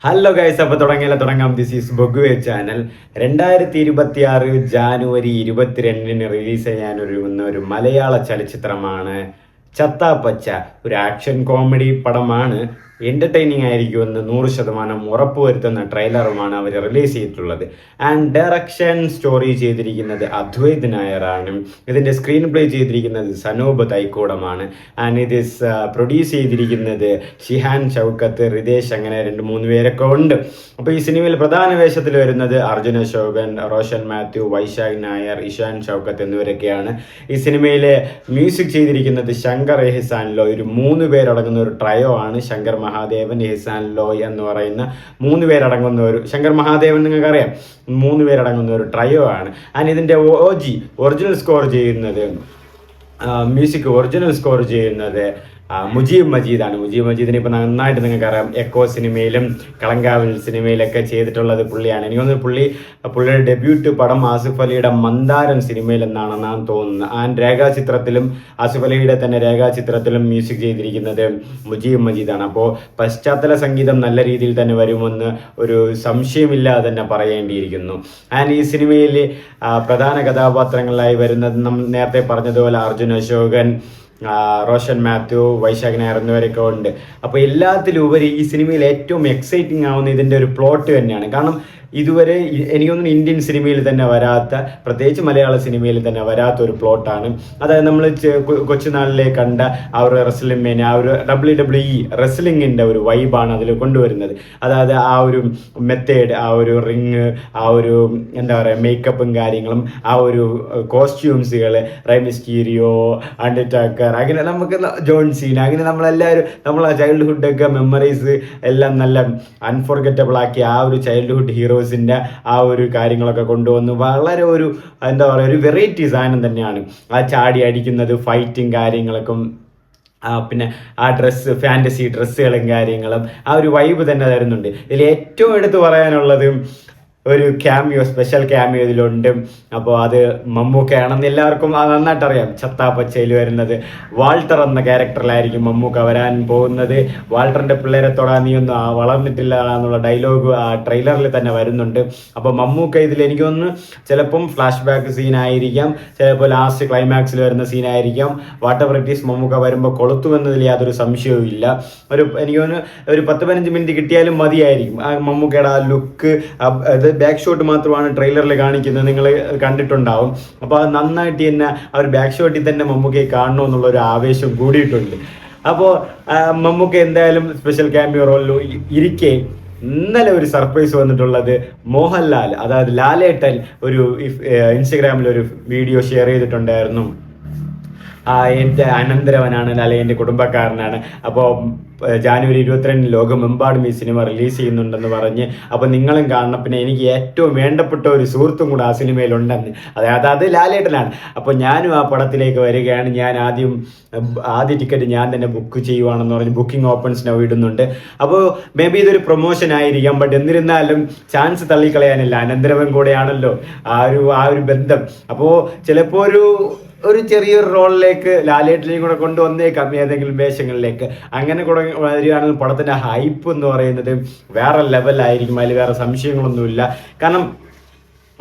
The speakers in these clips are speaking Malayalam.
ഹലോ ഗൈസ്, അപ്പോൾ തുടങ്ങാം. ദിസ് ഈസ് ബൊഗുവേ ചാനൽ. 2026 ജാനുവരി 22 റിലീസ് ചെയ്യാനൊരുങ്ങുന്ന ഒരു മലയാള ചലച്ചിത്രമാണ് ചത്താപ്പച്ച. ഒരു ആക്ഷൻ കോമഡി പടമാണ്. എൻ്റർടൈനിങ് ആയിരിക്കുമെന്ന് 100% ഉറപ്പുവരുത്തുന്ന ട്രെയിലറുമാണ് അവർ റിലീസ് ചെയ്തിട്ടുള്ളത്. ആൻഡ് ഡയറക്ഷൻ സ്റ്റോറി ചെയ്തിരിക്കുന്നത് അദ്വൈത് നായരാണ്. ഇതിൻ്റെ സ്ക്രീൻ പ്ലേ ചെയ്തിരിക്കുന്നത് സനൂപ് തൈക്കൂടമാണ്. ആൻഡ് ഇത് പ്രൊഡ്യൂസ് ചെയ്തിരിക്കുന്നത് ഷിഹാൻ ഷൗക്കത്ത്, റിതേഷ്, അങ്ങനെ 2-3 പേരൊക്കെ ഉണ്ട്. അപ്പോൾ ഈ സിനിമയിൽ പ്രധാന വേഷത്തിൽ വരുന്നത് അർജുന അശോകൻ, റോഷൻ മാത്യു, വൈശാഖ് നായർ, ഇഷാൻ ഷൗക്കത്ത് എന്നിവരൊക്കെയാണ്. ഈ സിനിമയിലെ മ്യൂസിക് ചെയ്തിരിക്കുന്നത് ശങ്കർ എഹ്സാൻ ലോയ്. ഒരു 3 പേരടങ്ങുന്ന ഒരു ട്രയോ ആണ്. ശങ്കർ മഹാദേവൻ, എഹ്സാൻ ലോയ് എന്ന് പറയുന്ന 3 പേരടങ്ങുന്ന ഒരു, ശങ്കർ മഹാദേവൻ നിങ്ങൾക്കറിയാം, 3 പേരടങ്ങുന്ന ഒരു ട്രയോ ആണ്. ആൻഡ് ഇതിൻ്റെ ഒറിജിനൽ സ്കോർ ചെയ്യുന്നത്, മ്യൂസിക് ഒറിജിനൽ സ്കോർ ചെയ്യുന്നത് മുജീബ് മജീദാണ്. മുജീബ് മജീദിനെ ഇപ്പോൾ നന്നായിട്ട് നിങ്ങൾക്കറിയാം. എക്കോ സിനിമയിലും കളങ്കാവിൽ സിനിമയിലൊക്കെ ചെയ്തിട്ടുള്ളത് പുള്ളിയാണ്. എനിക്ക് തോന്നുന്നു പുള്ളിയുടെ ഡെബ്യൂട്ട് പടം ആസിഫ് അലിയുടെ മന്ദാരം സിനിമയിലെന്നാണെന്നാണ് തോന്നുന്നത്. ആൻഡ് രേഖാചിത്രത്തിലും, ആസിഫ് അലിയുടെ തന്നെ രേഖാചിത്രത്തിലും മ്യൂസിക് ചെയ്തിരിക്കുന്നത് മുജീബ് മജീദാണ്. അപ്പോൾ പശ്ചാത്തല സംഗീതം നല്ല രീതിയിൽ തന്നെ വരുമെന്ന് ഒരു സംശയമില്ലാതെ തന്നെ പറയേണ്ടിയിരിക്കുന്നു. ആൻഡ് ഈ സിനിമയിൽ പ്രധാന കഥാപാത്രങ്ങളായി വരുന്നത് നമ്മൾ നേരത്തെ പറഞ്ഞതുപോലെ അർജുൻ അശോകൻ, റോഷൻ മാത്യു, വൈശാഖ് നായർ എന്നിവരൊക്കെ ഉണ്ട്. അപ്പോൾ എല്ലാത്തിലുപരി ഈ സിനിമയിൽ ഏറ്റവും എക്സൈറ്റിംഗ് ആവുന്ന ഇതിൻ്റെ ഒരു പ്ലോട്ട് തന്നെയാണ്. കാരണം ഇതുവരെ എനിക്കൊന്നും ഇന്ത്യൻ സിനിമയിൽ തന്നെ വരാത്ത, പ്രത്യേകിച്ച് മലയാള സിനിമയിൽ തന്നെ വരാത്ത ഒരു പ്ലോട്ടാണ്. അതായത് നമ്മൾ കൊച്ചുനാളിലെ കണ്ട ആ ഒരു റെസ്ലിംഗ്, ആ ഒരു WWE റെസ്ലിങ്ങിൻ്റെ ഒരു വൈബാണ് അതിൽ കൊണ്ടുവരുന്നത്. അതായത് ആ ഒരു മെത്തേഡ്, ആ ഒരു റിങ്, ആ ഒരു എന്താ പറയുക മേക്കപ്പും കാര്യങ്ങളും, ആ ഒരു കോസ്റ്റ്യൂംസുകൾ, റൈമിസ്റ്റീരിയോ, അണ്ടർടേക്കർ, അങ്ങനെ നമുക്ക് ജോൺ സീന, അങ്ങനെ നമ്മളെല്ലാവരും നമ്മളെ ചൈൽഡ്ഹുഡൊക്കെ മെമ്മറീസ് എല്ലാം നല്ല അൺഫോർഗറ്റബിൾ ആക്കി ആ ഒരു ചൈൽഡ്ഹുഡ് ഹീറോസിൻ്റെ ആ ഒരു കാര്യങ്ങളൊക്കെ കൊണ്ടുവന്ന് വളരെ ഒരു എന്താ പറയുക, ഒരു വെറൈറ്റി സാധനം തന്നെയാണ്. ആ ചാടി അടിക്കുന്നത്, ഫൈറ്റും കാര്യങ്ങളൊക്കെ, പിന്നെ ആ ഫാൻറ്റസി ഡ്രസ്സുകളും കാര്യങ്ങളും ആ ഒരു വൈബ് തന്നെ തരുന്നുണ്ട്. ഇതിൽ ഏറ്റവും എടുത്ത് പറയാനുള്ളത് ഒരു ക്യാമിയോ, സ്പെഷ്യൽ ക്യാമിയോ ഇതിലുണ്ട്. അപ്പോൾ അത് മമ്മൂക്കയാണെന്ന് എല്ലാവർക്കും നന്നായിട്ട് അറിയാം. ചത്താപ്പച്ചയിൽ വരുന്നത് വാൾട്ടർ എന്ന ക്യാരക്ടറിലായിരിക്കും മമ്മൂക്ക വരാൻ പോകുന്നത്. വാൾട്ടറിൻ്റെ പിള്ളേരെ തൊടാൻ നീയൊന്നും വളർന്നിട്ടില്ല എന്നുള്ള ഡയലോഗ് ആ ട്രെയിലറിൽ തന്നെ വരുന്നുണ്ട്. അപ്പോൾ മമ്മൂക്ക ഇതിൽ എനിക്ക് തോന്നുന്നു ചിലപ്പം ഫ്ലാഷ് ബാക്ക് സീനായിരിക്കാം, ചിലപ്പോൾ ലാസ്റ്റ് ക്ലൈമാക്സിൽ വരുന്ന സീനായിരിക്കാം. Whatever it is, Mammookka വരുമ്പോൾ കൊളുത്തുമെന്നതിൽ യാതൊരു സംശയവും ഇല്ല. എനിക്ക് തോന്നുന്നു ഒരു 10-15 മിനിറ്റ് കിട്ടിയാലും മതിയായിരിക്കും. ആ മമ്മൂക്കയുടെ ആ ലുക്ക്, അത് ബാക്ക് ഷോട്ട് മാത്രമാണ് ട്രെയിലറിൽ കാണിക്കുന്നത്, നിങ്ങൾ കണ്ടിട്ടുണ്ടാവും. അപ്പോൾ അത് നന്നായിട്ട് തന്നെ ആ ഒരു ബാക്ക് ഷോട്ടിൽ തന്നെ മമ്മൂക്കയെ കാണണമെന്നുള്ളൊരു ആവേശം കൂടിയിട്ടുണ്ട്. അപ്പോൾ മമ്മൂക്ക എന്തായാലും സ്പെഷ്യൽ ക്യാമിയോ റോളിൽ ഇരിക്കെ ഇന്നലെ ഒരു സർപ്രൈസ് വന്നിട്ടുള്ളത് മോഹൻലാൽ, അതായത് ലാലേട്ടൻ ഒരു ഇൻസ്റ്റഗ്രാമിൽ ഒരു വീഡിയോ ഷെയർ ചെയ്തിട്ടുണ്ടായിരുന്നു. എൻ്റെ അനന്തരവനാണ്, അല്ലെങ്കിൽ എൻ്റെ കുടുംബക്കാരനാണ്. അപ്പോൾ ജാനുവരി 22 ലോകമെമ്പാടും ഈ സിനിമ റിലീസ് ചെയ്യുന്നുണ്ടെന്ന് പറഞ്ഞ്, അപ്പോൾ നിങ്ങളും കാണണം. പിന്നെ എനിക്ക് ഏറ്റവും വേണ്ടപ്പെട്ട ഒരു സുഹൃത്തും കൂടെ ആ സിനിമയിലുണ്ടെന്ന്, അതായത് അത് ലാലേട്ടനാണ്. അപ്പോൾ ഞാനും ആ പടത്തിലേക്ക് വരികയാണ്. ഞാൻ ആദ്യ ടിക്കറ്റ് ഞാൻ തന്നെ ബുക്ക് ചെയ്യുവാണെന്ന് പറഞ്ഞ് ബുക്കിംഗ് ഓപ്പൺസ് നൗ ഇടുന്നുണ്ട്. അപ്പോൾ മേ ബി ഇതൊരു പ്രൊമോഷൻ ആയിരിക്കാം. ബട്ട് എന്നിരുന്നാലും ചാൻസ് തള്ളിക്കളയാനില്ല. അനന്തരവൻ കൂടെയാണല്ലോ ആ ഒരു ബന്ധം. അപ്പോൾ ചിലപ്പോൾ ഒരു ചെറിയൊരു റോളിലേക്ക് ലാലേട്ടനെയും കൂടെ കൊണ്ടുവന്നേക്കാം, ഏതെങ്കിലും വേഷങ്ങളിലേക്ക്. അങ്ങനെ കൂടെ വരികയാണെങ്കിൽ പടത്തിൻ്റെ ഹൈപ്പ് എന്ന് പറയുന്നത് വേറെ ലെവലായിരിക്കും. അതിൽ വേറെ സംശയങ്ങളൊന്നുമില്ല. കാരണം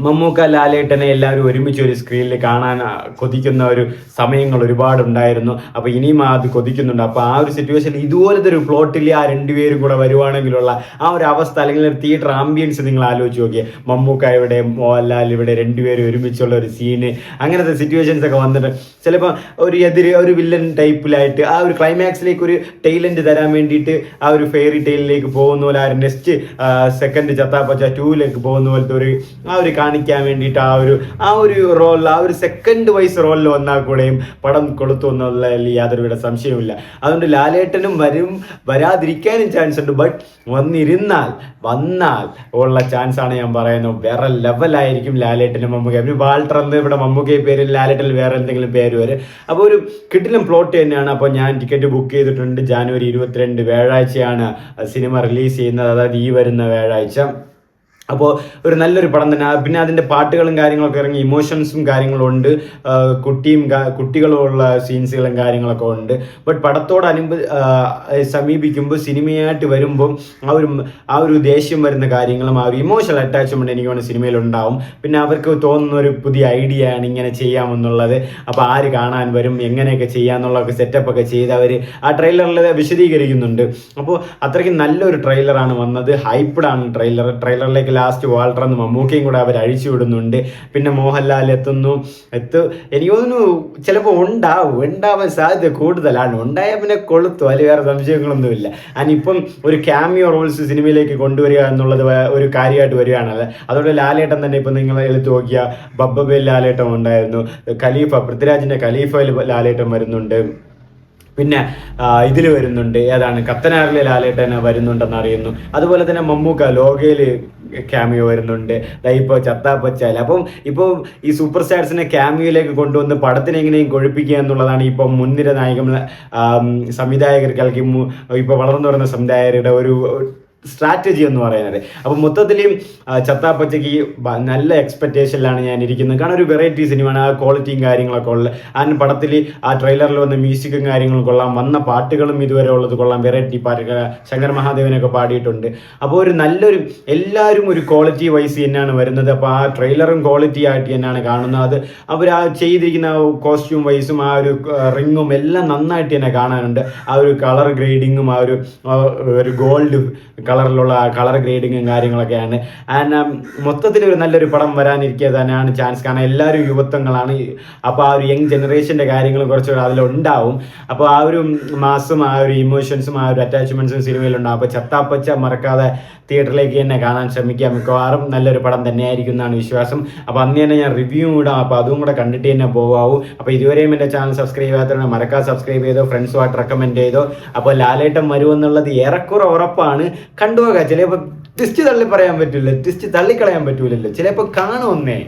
മമ്മൂക്ക ലാലേട്ടനെ എല്ലാവരും ഒരുമിച്ച് ഒരു സ്ക്രീനിൽ കാണാൻ കൊതിക്കുന്ന ഒരു സമയങ്ങൾ ഒരുപാടുണ്ടായിരുന്നു. അപ്പോൾ ഇനിയും അത് കൊതിക്കുന്നുണ്ട്. അപ്പോൾ ആ ഒരു സിറ്റുവേഷനിൽ ഇതുപോലത്തെ ഒരു പ്ലോട്ടിൽ ആ 2 പേരും കൂടെ വരുവാണെങ്കിലുള്ള ആ ഒരു അവസ്ഥ, അല്ലെങ്കിൽ ഒരു തിയേറ്റർ ആംബിയൻസ് നിങ്ങൾ ആലോചിച്ച് നോക്കിയേ. മമ്മൂക്ക ഇവിടെ, മോഹൻലാൽ ഇവിടെ, 2 പേരും ഒരുമിച്ചുള്ള ഒരു സീന്, അങ്ങനത്തെ സിറ്റുവേഷൻസ് ഒക്കെ വന്നിട്ട് ചിലപ്പോൾ ഒരു വില്ലൻ ടൈപ്പിലായിട്ട് ആ ഒരു ക്ലൈമാക്സിലേക്ക് ഒരു ടൈലൻഡ് തരാൻ വേണ്ടിയിട്ട് ആ ഒരു ഫെയറി ടൈലിലേക്ക് പോകുന്ന പോലെ, ആ നെക്സ്റ്റ് സെക്കൻഡ് ചത്താപ്പച്ച 2ലേക്ക് പോകുന്ന പോലത്തെ ആ ഒരു കാണിക്കാൻ വേണ്ടിയിട്ട് ആ ഒരു റോൾ, ആ ഒരു സെക്കൻഡ് വൈസ് റോളിൽ വന്നാൽ കൂടെയും പടം കൊളുത്തു എന്നുള്ളതിൽ യാതൊരുവിധ സംശയവുമില്ല. അതുകൊണ്ട് ലാലേട്ടനും വരാതിരിക്കാനും ചാൻസ് ഉണ്ട്. ബട്ട് വന്നാൽ ഉള്ള ചാൻസ് ആണ് ഞാൻ പറയുന്നത്. വേറെ ലെവലായിരിക്കും ലാലേട്ടനും മമ്മൂക്ക. പിന്നെ വാൾട്ടർ എന്ന് ഇവിടെ മമ്മൂക്കയെ പേരിൽ, ലാലേട്ടനിൽ വേറെ എന്തെങ്കിലും പേര് വരും. അപ്പോൾ ഒരു കിടിലം പ്ലോട്ട് തന്നെയാണ്. അപ്പോൾ ഞാൻ ടിക്കറ്റ് ബുക്ക് ചെയ്തിട്ടുണ്ട്. ജാനുവരി 22 വ്യാഴാഴ്ചയാണ് സിനിമ റിലീസ് ചെയ്യുന്നത്, അതായത് ഈ വരുന്ന വ്യാഴാഴ്ച. അപ്പോൾ ഒരു നല്ലൊരു പടം തന്നെ. പിന്നെ അതിൻ്റെ പാട്ടുകളും കാര്യങ്ങളൊക്കെ ഇറങ്ങി, ഇമോഷൻസും കാര്യങ്ങളും ഉണ്ട്, കുട്ടികളുമുള്ള സീൻസുകളും കാര്യങ്ങളൊക്കെ ഉണ്ട്. ബട്ട് സമീപിക്കുമ്പോൾ സിനിമയായിട്ട് വരുമ്പം ആ ഒരു ദേഷ്യം വരുന്ന കാര്യങ്ങളും ആ ഒരു ഇമോഷണൽ അറ്റാച്ച്മെൻറ്റ് എനിക്ക് വേണം സിനിമയിലുണ്ടാവും. പിന്നെ അവർക്ക് തോന്നുന്ന ഒരു പുതിയ ഐഡിയ ആണ് ഇങ്ങനെ ചെയ്യാമെന്നുള്ളത്. അപ്പോൾ ആര് കാണാൻ വരും, എങ്ങനെയൊക്കെ ചെയ്യാമെന്നുള്ളതൊക്കെ സെറ്റപ്പൊക്കെ ചെയ്ത് അവർ ആ ട്രെയിലറിൽ വിശദീകരിക്കുന്നുണ്ട്. അപ്പോൾ അത്രയ്ക്കും നല്ലൊരു ട്രെയിലറാണ് വന്നത്. ഹൈപ്പ്ഡാണ് ട്രെയിലറിലേക്ക് ലാസ്റ്റ് വാൾട്ടർ എന്ന മമ്മൂക്കയും കൂടെ അവർ അഴിച്ചു വിടുന്നുണ്ട്. പിന്നെ മോഹൻലാൽ എനിക്ക് തോന്നുന്നു ചിലപ്പോൾ ഉണ്ടാവാൻ സാധ്യത കൂടുതലാണ്. ഉണ്ടായാൽ പിന്നെ കൊളുത്തു, അതിൽ വേറെ സംശയങ്ങളൊന്നുമില്ല. അതിനിപ്പം ഒരു ക്യാമിയോ റോൾസ് സിനിമയിലേക്ക് കൊണ്ടുവരിക എന്നുള്ളത് ഒരു കാര്യമായിട്ട് വരികയാണല്ലോ. അതോടെ ലാലേട്ടൻ തന്നെ ഇപ്പം നിങ്ങൾ എടുത്ത് നോക്കിയാൽ ബബ്ബബേൽ ലാലേട്ടൻ ഉണ്ടായിരുന്നു, പൃഥ്വിരാജിൻ്റെ ഖലീഫയിൽ ലാലേട്ടൻ വരുന്നുണ്ട്, പിന്നെ ഇതിൽ വരുന്നുണ്ട്, ഏതാണ് കത്തനാറിലെ ലാലേട്ടൻ വരുന്നുണ്ടെന്ന് അറിയുന്നു. അതുപോലെ തന്നെ മമ്മൂക്ക ലോകയിൽ ക്യാമിയോ വരുന്നുണ്ട്. ഇപ്പോൾ ചത്താപ്പച്ചാൽ. അപ്പം ഇപ്പോൾ ഈ സൂപ്പർ സ്റ്റാർസിനെ ക്യാമിയോയിലേക്ക് കൊണ്ടുവന്ന് പടത്തിനെ എങ്ങനെയും കൊഴിപ്പിക്കുക എന്നുള്ളതാണ് ഇപ്പം മുൻനിര നായകൻ സംവിധായകർക്ക്, അല്ലെങ്കിൽ ഇപ്പോൾ വളർന്നു വരുന്ന സംവിധായകരുടെ ഒരു സ്ട്രാറ്റജി എന്ന് പറയുന്നത്. അപ്പം മൊത്തത്തിൽ ചത്താപ്പച്ചയ്ക്ക് നല്ല എക്സ്പെക്റ്റേഷനിലാണ് ഞാൻ ഇരിക്കുന്നത്. കാരണം ഒരു വെറൈറ്റി സിനിമയാണ്, ആ ക്വാളിറ്റിയും കാര്യങ്ങളൊക്കെ ഉള്ള. ആ പടത്തിൽ ആ ട്രെയിലറിൽ വന്ന മ്യൂസിക്കും കാര്യങ്ങളും കൊള്ളാം, വന്ന പാട്ടുകളും ഇതുവരെ ഉള്ളത് കൊള്ളാം, വെറൈറ്റി പാട്ടുകൾ ശങ്കർ മഹാദേവനൊക്കെ പാടിയിട്ടുണ്ട്. അപ്പോൾ എല്ലാവരും ഒരു ക്വാളിറ്റി വൈസ് തന്നെയാണ് വരുന്നത്. അപ്പോൾ ആ ട്രെയിലറും ക്വാളിറ്റി ആയിട്ട് തന്നെയാണ് കാണുന്നത്. അത് അവർ ആ ചെയ്തിരിക്കുന്ന കോസ്റ്റ്യൂം വൈസും ആ ഒരു റിങ്ങും എല്ലാം നന്നായിട്ട് തന്നെ കാണാനുണ്ട്. ആ ഒരു കളർ ഗ്രേഡിങ്ങും ആ ഒരു ഗോൾഡ് കളറിലുള്ള കളർ ഗ്രേഡിങ്ങും കാര്യങ്ങളൊക്കെയാണ്. ആൻഡ് മൊത്തത്തിൽ ഒരു നല്ലൊരു പടം വരാനിരിക്കുക തന്നെയാണ് ചാൻസ്. കാരണം എല്ലാവരും യുവത്വങ്ങളാണ്. അപ്പോൾ ആ ഒരു യങ് ജനറേഷൻ്റെ കാര്യങ്ങളും കുറച്ചുകൂടെ അതിലുണ്ടാവും. അപ്പോൾ ആ ഒരു മാസും ആ ഒരു ഇമോഷൻസും ആ ഒരു അറ്റാച്ച്മെൻറ്റ്സും സിനിമയിലുണ്ടാവും. അപ്പോൾ ചത്താപ്പച്ച മറക്കാതെ തിയേറ്ററിലേക്ക് തന്നെ കാണാൻ ശ്രമിക്കുക. മിക്കവാറും നല്ലൊരു പടം തന്നെയായിരിക്കും എന്നാണ് വിശ്വാസം. അപ്പോൾ അന്ന് തന്നെ ഞാൻ റിവ്യൂ ഇടാം, അപ്പോൾ അതും കൂടെ കണ്ടിട്ട് തന്നെ പോകാവൂ. അപ്പോൾ ഇതുവരെയും എൻ്റെ ചാനൽ സബ്സ്ക്രൈബ് ചെയ്യാത്തവരാണ്, മറക്കാതെ സബ്സ്ക്രൈബ് ചെയ്തോ, ഫ്രണ്ട്സുമായിട്ട് റെക്കമെൻഡ് ചെയ്തോ. അപ്പോൾ ലാലേട്ടൻ വരുമെന്നുള്ളത് ഏറെക്കുറെ ഉറപ്പാണ്. കണ്ടുപോകാം. ചിലപ്പോൾ ട്വിസ്റ്റ് തള്ളി പറയാൻ പറ്റില്ല, ട്വിസ്റ്റ് തള്ളിക്കളയാൻ പറ്റൂലല്ലോ, ചിലപ്പോൾ കാണുമെന്നേ.